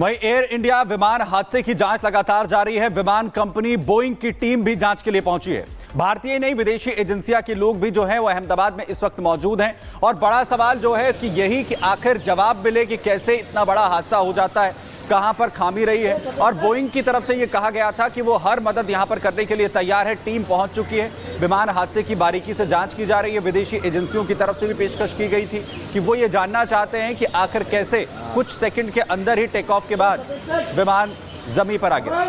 वहीं air India विमान हादसे की जांच लगातार जारी है। विमान कंपनी बोइंग की टीम भी जांच के लिए पहुंची है। भारतीय नहीं विदेशी एजेंसियां के लोग भी जो है वो अहमदाबाद में इस वक्त मौजूद हैं और बड़ा सवाल जो है कि यही कि आखिर जवाब मिले कि कैसे इतना बड़ा हादसा हो जाता है, कहां पर खामी रही है। और बोइंग की तरफ से यह कहा गया था कि वो हर मदद यहां पर करने के लिए तैयार है। टीम पहुंच चुकी है। विमान हादसे की बारीकी से जांच की जा रही है। विदेशी एजेंसियों की तरफ से भी पेशकश की गई थी कि वो ये जानना चाहते हैं कि आखिर कैसे कुछ सेकंड के अंदर ही टेक ऑफ के बाद विमान जमीन पर आ गया।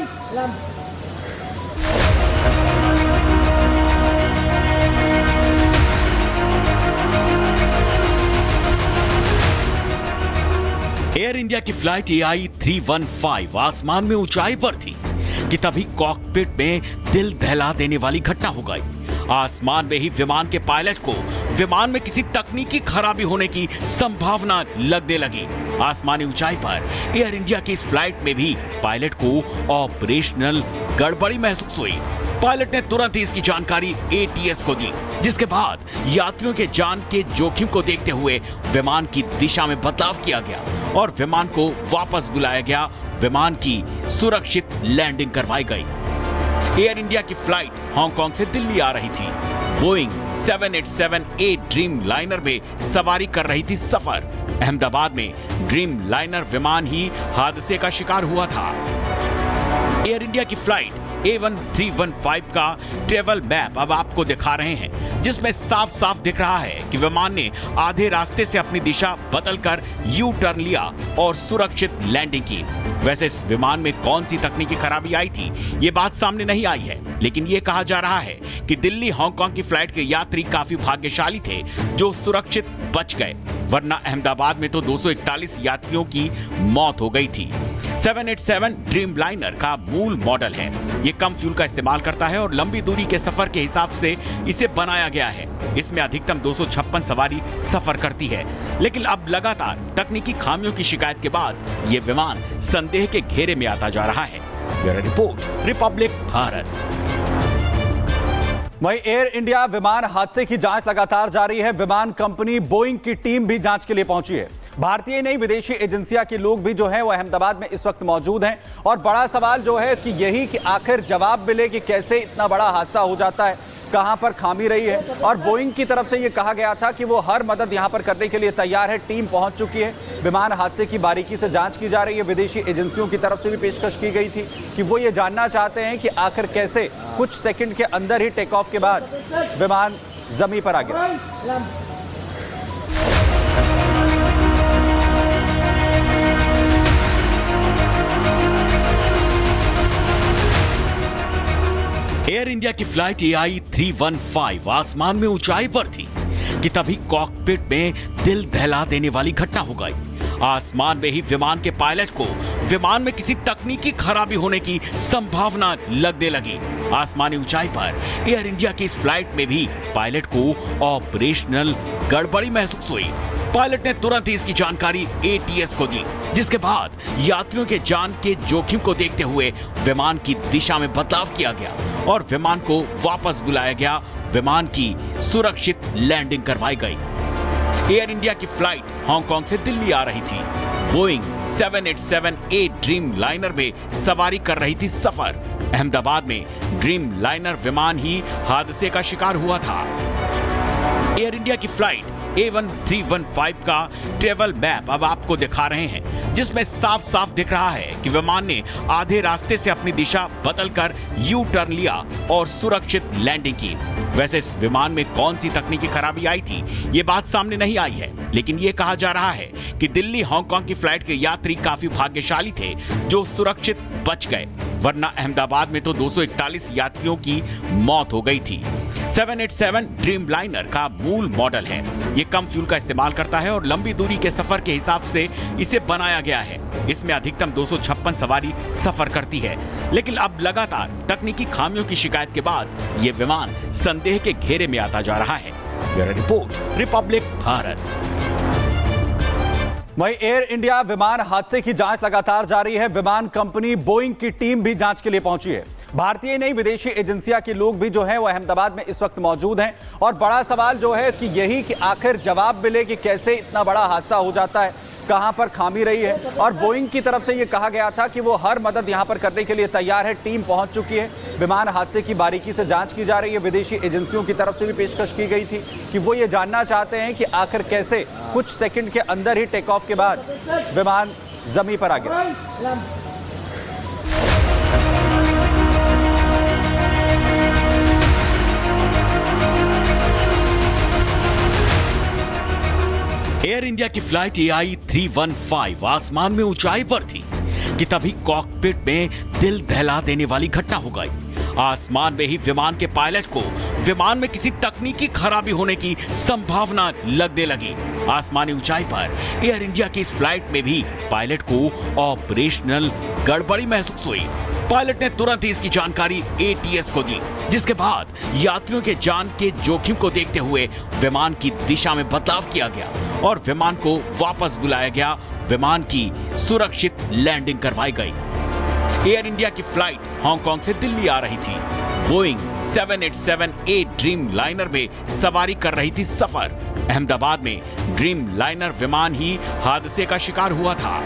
एयर इंडिया की फ्लाइट AI 315 आसमान में ऊंचाई पर थी कि तभी कॉकपिट में दिल दहला देने वाली घटना हो गई। आसमान में ही विमान के पायलट को विमान में किसी तकनीकी खराबी होने की संभावना लगने लगी। आसमानी ऊंचाई पर एयर इंडिया की इस फ्लाइट में भी पायलट को ऑपरेशनल गड़बड़ी महसूस हुई। पायलट ने तुरंत ही इसकी जानकारी ATS को दी, जिसके बाद यात्रियों के जान के जोखिम को देखते हुए विमान की दिशा में बदलाव किया गया और विमान को वापस बुलाया गया। विमान की सुरक्षित लैंडिंग करवाई गई। एयर इंडिया की फ्लाइट हांगकांग से दिल्ली आ रही थी। बोइंग 787-8 ड्रीम लाइनर में सवारी कर रही थी सफर। अहमदाबाद में ड्रीम लाइनर विमान ही हादसे का शिकार हुआ था। एयर इंडिया की फ्लाइट A1315 का ट्रेवल मैप अब आपको दिखा रहे हैं, जिसमें साफ साफ दिख रहा है कि विमान ने आधे रास्ते से अपनी दिशा बदलकर यू टर्न लिया और सुरक्षित लैंडिंग की। वैसे इस विमान में कौन सी तकनीकी खराबी आई थी, ये बात सामने नहीं आई है, लेकिन ये कहा जा रहा है कि दिल्ली हांगकांग की फ्लाइट के यात्री काफी भाग्यशाली थे जो सुरक्षित बच गए, वरना अहमदाबाद में तो 241 यात्रियों की मौत हो गई थी। 787 ड्रीम लाइनर का मूल मॉडल है। ये कम फ्यूल का इस्तेमाल करता है और लंबी दूरी के सफर के हिसाब से इसे बनाया गया है। इसमें अधिकतम 256 सवारी सफर करती है, लेकिन अब लगातार तकनीकी खामियों की शिकायत के बाद ये विमान संदेह के घेरे में आता जा रहा है। Bureau report, Republic Bharat. वहीं एयर इंडिया विमान हादसे की जांच लगातार जारी है। विमान कंपनी बोइंग की टीम भी जांच के लिए पहुंची है। भारतीय नहीं विदेशी एजेंसियां के लोग भी जो है वो अहमदाबाद में इस वक्त मौजूद हैं और बड़ा सवाल जो है कि यही कि आखिर जवाब मिले कि कैसे इतना बड़ा हादसा हो जाता है, कहां पर खामी रही है। और बोइंग की तरफ से यह कहा गया था कि वो हर मदद यहां पर करने के लिए तैयार है। टीम पहुंच चुकी है। विमान हादसे की बारीकी से जांच की जा रही है। विदेशी एजेंसियों की तरफ से भी पेशकश की गई थी कि वो ये जानना चाहते हैं कि आखिर कैसे कुछ सेकंड के अंदर ही टेक ऑफ के बाद विमान जमीन पर आ गया। एयर इंडिया की फ्लाइट AI 315 आसमान में ऊंचाई पर थी कि तभी कॉकपिट में दिल दहला देने वाली घटना हो गई। आसमान में ही विमान के पायलट को विमान में किसी तकनीकी खराबी होने की संभावना लगने लगी। आसमानी ऊंचाई पर एयर इंडिया की इस फ्लाइट में भी पायलट को ऑपरेशनल गड़बड़ी महसूस हुई। पायलट ने तुरंत ही इसकी जानकारी ATS को दी, जिसके बाद यात्रियों के जान के जोखिम को देखते हुए विमान की दिशा में बदलाव किया गया और विमान को वापस बुलाया गया। विमान की सुरक्षित लैंडिंग करवाई गई। एयर इंडिया की फ्लाइट हांगकांग से दिल्ली आ रही थी। बोइंग 787-8 ड्रीम लाइनर में सवारी कर रही थी सफर। अहमदाबाद में ड्रीम लाइनर विमान ही हादसे का शिकार हुआ था। एयर इंडिया की फ्लाइट A1315 का ट्रेवल मैप अब आपको दिखा रहे हैं, जिसमें साफ साफ दिख रहा है कि विमान ने आधे रास्ते से अपनी दिशा बदलकर यू टर्न लिया और सुरक्षित लैंडिंग की। वैसे इस विमान में कौन सी तकनीकी खराबी आई थी, ये बात सामने नहीं आई है, लेकिन ये कहा जा रहा है कि दिल्ली हांगकांग की फ्लाइट के यात्री काफी भाग्यशाली थे जो सुरक्षित बच गए, वरना अहमदाबाद में तो 241 यात्रियों की मौत हो गई थी। 787 ड्रीम लाइनर का मूल मॉडल है। ये कम फ्यूल का इस्तेमाल करता है और लंबी दूरी के सफर के हिसाब से इसे बनाया गया है। इसमें अधिकतम 256 सवारी सफर करती है, लेकिन अब लगातार तकनीकी खामियों की शिकायत के बाद ये विमान संदेह के घेरे में आता जा रहा है। Bureau report, Republic Bharat. वहीं एयर इंडिया विमान हादसे की जांच लगातार जारी है। विमान कंपनी बोइंग की टीम भी जांच के लिए पहुंची है। भारतीय नहीं विदेशी एजेंसियां के लोग भी जो है वो अहमदाबाद में इस वक्त मौजूद हैं और बड़ा सवाल जो है कि यही कि आखिर जवाब मिले कि कैसे इतना बड़ा हादसा हो जाता है, कहां पर खामी रही है। और बोइंग की तरफ से यह कहा गया था कि वो हर मदद यहां पर करने के लिए तैयार है। टीम पहुंच चुकी है। विमान हादसे की बारीकी से जांच की जा रही है। विदेशी एजेंसियों की तरफ से भी पेशकश की गई थी कि वो ये जानना चाहते हैं कि आखिर कैसे कुछ सेकंड के अंदर ही टेक ऑफ के बाद विमान जमीन पर आ गिरा। एयर इंडिया की फ्लाइट AI 315 आसमान में ऊंचाई पर थी कि तभी कॉकपिट में दिल दहला देने वाली घटना हो गई। आसमान में ही विमान के पायलट को विमान में किसी तकनीकी खराबी होने की संभावना लगने लगी। आसमानी ऊंचाई पर एयर इंडिया की इस फ्लाइट में भी पायलट को ऑपरेशनल गड़बड़ी महसूस हुई। पायलट ने तुरंत ही इसकी जानकारी ATS को दी, जिसके बाद यात्रियों के जान के जोखिम को देखते हुए विमान की दिशा में बदलाव किया गया और विमान को वापस बुलाया गया। विमान की सुरक्षित लैंडिंग करवाई गई। एयर इंडिया की फ्लाइट हांगकांग से दिल्ली आ रही थी। बोइंग 787-8 ड्रीम लाइनर में सवारी कर रही थी सफर। अहमदाबाद में ड्रीम लाइनर विमान ही हादसे का शिकार हुआ था।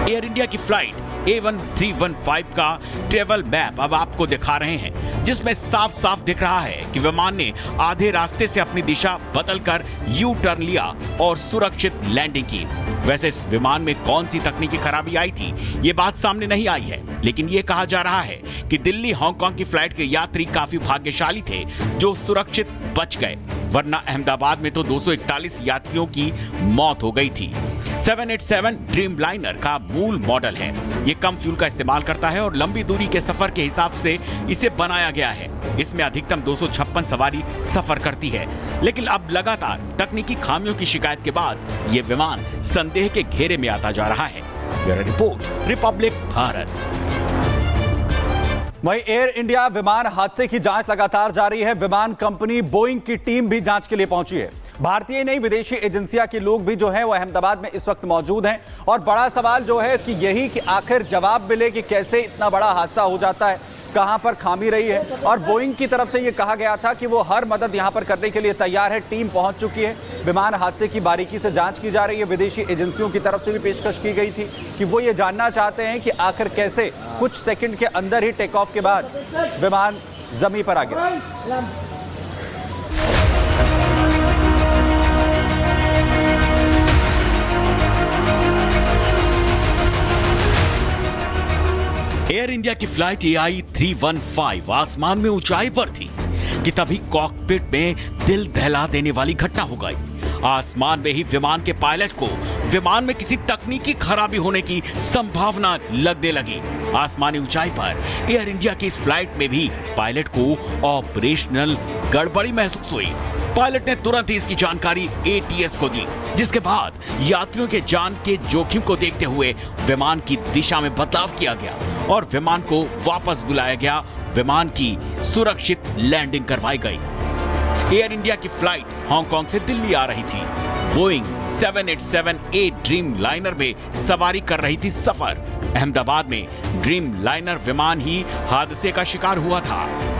एयर इंडिया की फ्लाइट A1315 का ट्रेवल मैप अब आपको दिखा रहे हैं, जिसमें साफ साफ दिख रहा है कि विमान ने आधे रास्ते से अपनी दिशा बदलकर यू टर्न लिया और सुरक्षित लैंडिंग की। वैसे इस विमान में कौन सी तकनीकी खराबी आई थी, ये बात सामने नहीं आई है, लेकिन ये कहा जा रहा है कि दिल्ली हांगकांग की फ्लाइट के यात्री काफी भाग्यशाली थे जो सुरक्षित बच गए, वरना अहमदाबाद में तो 241 यात्रियों की मौत हो गई थी। 787 ड्रीम लाइनर का मूल मॉडल है। ये कम फ्यूल का इस्तेमाल करता है और लंबी दूरी के सफर के हिसाब से इसे बनाया गया है। इसमें अधिकतम 256 सवारी सफर करती है, लेकिन अब लगातार तकनीकी खामियों की शिकायत के बाद ये विमान संदेह के घेरे में आता जा रहा है। Bureau report, Republic Bharat. वहीं एयर इंडिया विमान हादसे की जांच लगातार जारी है। विमान कंपनी बोइंग की टीम भी जांच के लिए पहुंची है। भारतीय नहीं विदेशी एजेंसिया के लोग भी जो है वो अहमदाबाद में इस वक्त मौजूद हैं। और बड़ा सवाल जो है कि यही कि आखिर जवाब मिले कि कैसे इतना बड़ा हादसा हो जाता है, कहां पर खामी रही है। और बोइंग की तरफ से यह कहा गया था कि वो हर मदद यहां पर करने के लिए तैयार है। टीम पहुंच चुकी है। विमान हादसे की बारीकी से जांच की जा रही है। विदेशी एजेंसियों की तरफ से भी पेशकश की गई थी कि वो ये जानना चाहते हैं कि आखिर कैसे कुछ सेकंड के अंदर ही टेक ऑफ के बाद विमान जमीन पर आ गिरा। एयर इंडिया की फ्लाइट AI 315 आसमान में ऊंचाई पर थी कि तभी कॉकपिट में दिल दहला देने वाली घटना हो गई। आसमान में ही विमान के पायलट को विमान में किसी तकनीकी खराबी होने की संभावना लगने लगी। आसमानी ऊंचाई पर एयर इंडिया की इस फ्लाइट में भी पायलट को ऑपरेशनल गड़बड़ी महसूस हुई। पायलट ने तुरंत ही इसकी जानकारी ATS को दी, जिसके बाद यात्रियों के जान के जोखिम को देखते हुए विमान की दिशा में बदलाव किया गया और विमान को वापस बुलाया गया। विमान की सुरक्षित लैंडिंग करवाई गई। एयर इंडिया की फ्लाइट हांगकांग से दिल्ली आ रही थी। बोइंग 787-8 ड्रीम लाइनर में सवारी कर रही थी सफर। अहमदाबाद में ड्रीम लाइनर विमान ही हादसे का शिकार हुआ था।